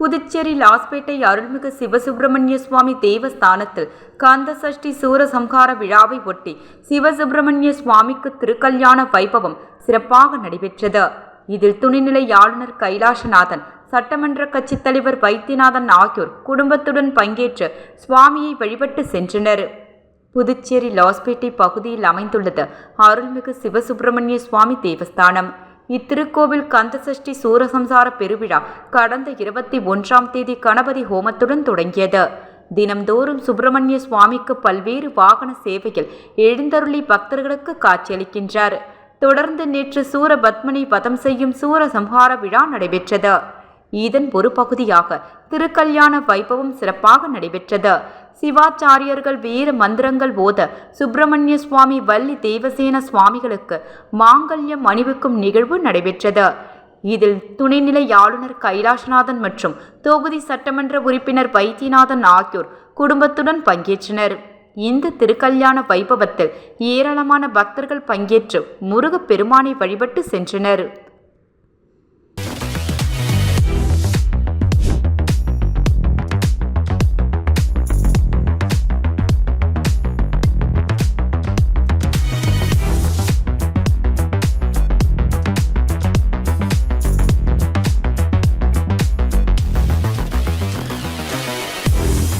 புதுச்சேரி லாஸ்பேட்டை அருள்மிகு சிவசுப்பிரமணிய சுவாமி தேவஸ்தானத்தில் கந்தசஷ்டி சூரசம்ஹார விழாவை ஒட்டி சிவசுப்பிரமணிய சுவாமிக்கு திருக்கல்யாண வைபவம் சிறப்பாக நடைபெற்றது. இதில் துணைநிலை ஆளுநர் கைலாசநாதன், சட்டமன்ற கட்சித் தலைவர் வைத்தியநாதன் ஆகியோர் குடும்பத்துடன் பங்கேற்று சுவாமியை வழிபட்டு சென்றனர். புதுச்சேரி லாஸ்பேட்டை பகுதியில் அமைந்துள்ளது அருள்மிகு சிவசுப்பிரமணிய சுவாமி தேவஸ்தானம். இத்திருக்கோவில் கந்தசஷ்டி சூரசம்ஹார பெருவிழா கடந்த 21ஆம் தேதி கணபதி ஹோமத்துடன் தொடங்கியது. தினம்தோறும் சுப்பிரமணிய சுவாமிக்கு பல்வேறு வாகன சேவையில் எழுந்தருளி பக்தர்களுக்கு காட்சியளிக்கின்றார். தொடர்ந்து நேற்று சூரபத்மனை வதம் செய்யும் சூரசம்ஹார விழா நடைபெற்றது. இதன் ஒரு பகுதியாக திருக்கல்யாண வைபவம் சிறப்பாக நடைபெற்றது. சிவாச்சாரியர்கள் வேறு மந்திரங்கள் ஓத சுப்பிரமணிய சுவாமி, வள்ளி தேவசேன சுவாமிகளுக்கு மாங்கல்யம் அணிவிக்கும் நிகழ்வு நடைபெற்றது. இதில் துணைநிலை ஆளுநர் கைலாசநாதன் மற்றும் தொகுதி சட்டமன்ற உறுப்பினர் வைத்தியநாதன் ஆகியோர் குடும்பத்துடன் பங்கேற்றனர். இந்த திருக்கல்யாண வைபவத்தில் ஏராளமான பக்தர்கள் பங்கேற்று முருகப் பெருமானை வழிபட்டு சென்றனர்.